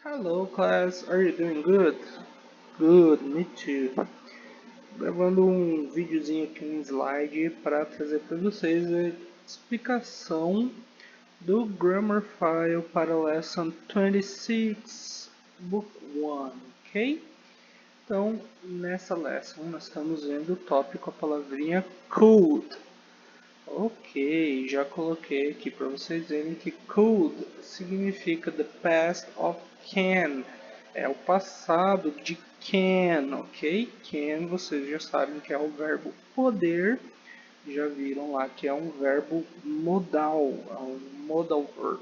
Hello class, are you doing good? Good, me too. Gravando um videozinho aqui no slide para trazer para vocês a explicação do Grammar File para Lesson 26, Book 1, ok? Então, nessa lesson nós estamos vendo o tópico, a palavrinha could. Ok, já coloquei aqui para vocês verem que could significa the past of can. É o passado de can, ok? Can vocês já sabem que é o verbo poder. Já viram lá que é um verbo modal, é um modal verb,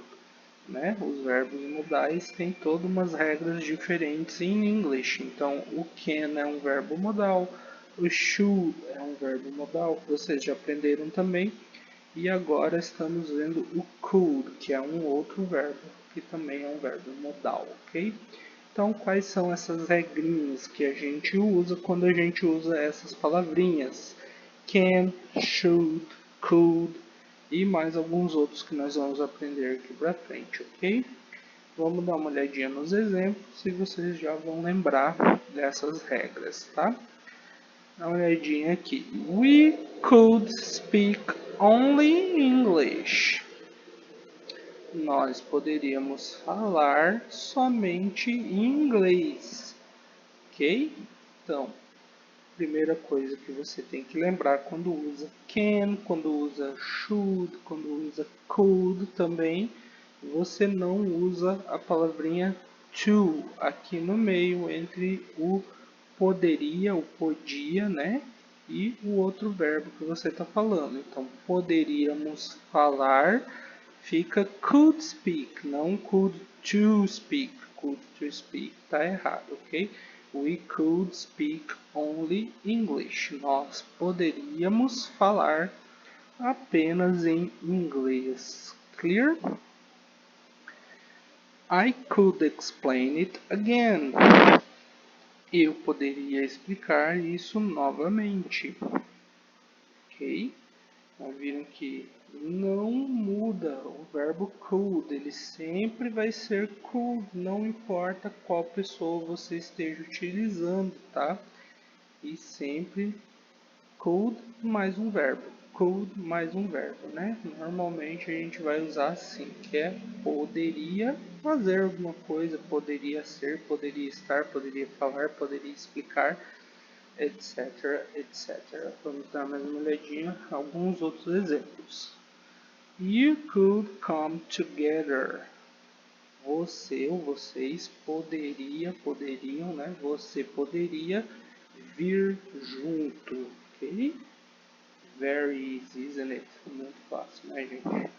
né? Os verbos modais têm todas umas regras diferentes em inglês. Então, o can é um verbo modal, o should é um verbo modal, vocês já aprenderam também. E agora estamos vendo o could, que é um outro verbo, que também é um verbo modal, ok? Então, quais são essas regrinhas que a gente usa quando a gente usa essas palavrinhas? Can, should, could e mais alguns outros que nós vamos aprender aqui para frente, ok? Vamos dar uma olhadinha nos exemplos e vocês já vão lembrar dessas regras, tá? Dá uma olhadinha aqui. We could speak only English. Nós poderíamos falar somente em inglês, ok? Então, primeira coisa que você tem que lembrar quando usa can, quando usa should, quando usa could também, você não usa a palavrinha to aqui no meio entre o poderia, o podia, né? E o outro verbo que você está falando. Então, poderíamos falar, fica could speak, não could to speak. Could to speak, tá errado, ok? We could speak only English. Nós poderíamos falar apenas em inglês. Clear? I could explain it again. Eu poderia explicar isso novamente. Ok? Já viram que não muda o verbo could, ele sempre vai ser could, não importa qual pessoa você esteja utilizando, tá? E sempre could mais um verbo, could mais um verbo, né? Normalmente a gente vai usar assim, que é poderia fazer alguma coisa, poderia ser, poderia estar, poderia falar, poderia explicar, etc, etc. Vamos dar mais uma olhadinha alguns outros exemplos. You could come together. Você ou vocês poderiam, né? Você poderia vir junto, ok? Very easy, isn't it? Muito fácil, né, gente?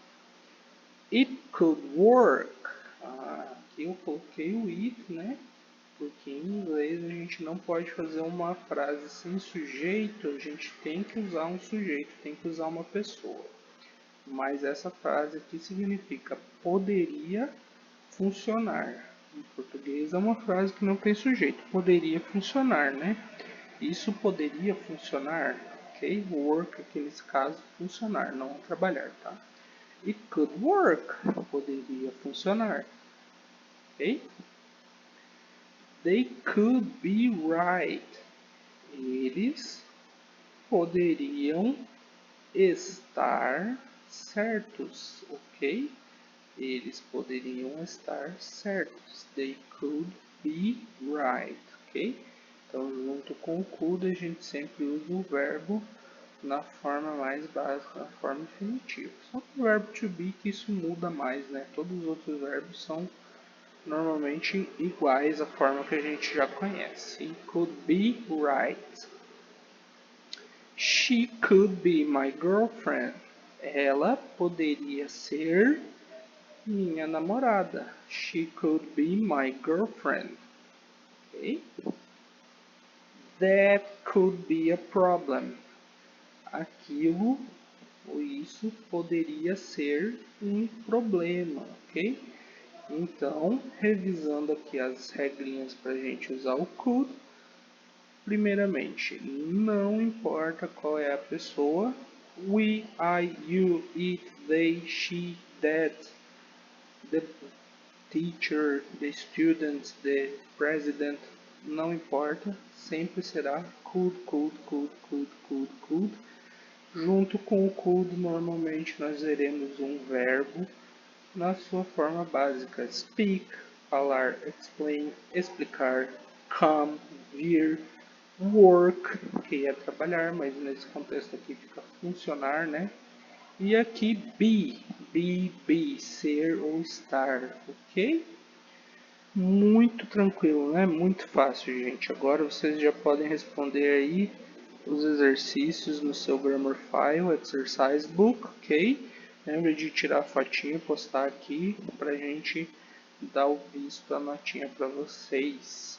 It could work. Aqui eu coloquei o it, né? Porque em inglês a gente não pode fazer uma frase sem sujeito, a gente tem que usar um sujeito, tem que usar uma pessoa. Mas essa frase aqui significa poderia funcionar. Em português é uma frase que não tem sujeito, poderia funcionar, né? Isso poderia funcionar, ok? Work aqui nesse caso, funcionar, não trabalhar, tá? It could work, poderia funcionar, ok? They could be right. Eles poderiam estar certos, ok? Eles poderiam estar certos. They could be right, ok? Então, junto com o could, a gente sempre usa o verbo na forma mais básica, na forma infinitiva. Só que o verbo to be que isso muda mais, né? Todos os outros verbos são normalmente iguais à forma que a gente já conhece. It could be right. She could be my girlfriend. Ela poderia ser minha namorada. She could be my girlfriend. Okay? That could be a problem. Aquilo ou isso poderia ser um problema, ok? Então, revisando aqui as regrinhas para a gente usar o could. Primeiramente, não importa qual é a pessoa. We, I, you, it, they, she, that. teacher, the student, the president, não importa, sempre será could, could. Junto com o could, normalmente nós veremos um verbo na sua forma básica. Speak, falar, explain, explicar, come, vir, work, que é trabalhar, mas nesse contexto aqui fica funcionar, né? E aqui be, ser ou estar, ok? Muito tranquilo, né? Muito fácil, gente. Agora vocês já podem responder aí os exercícios no seu Grammar File, Exercise Book, ok? Lembra de tirar a fotinha e postar aqui pra gente dar o visto, a notinha para vocês.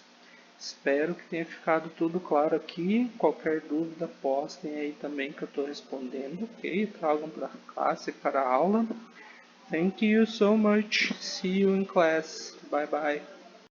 Espero que tenha ficado tudo claro aqui. Qualquer dúvida, postem aí também que eu estou respondendo, ok? Tragam para a classe, para a aula. Thank you so much. See you in class. Bye bye.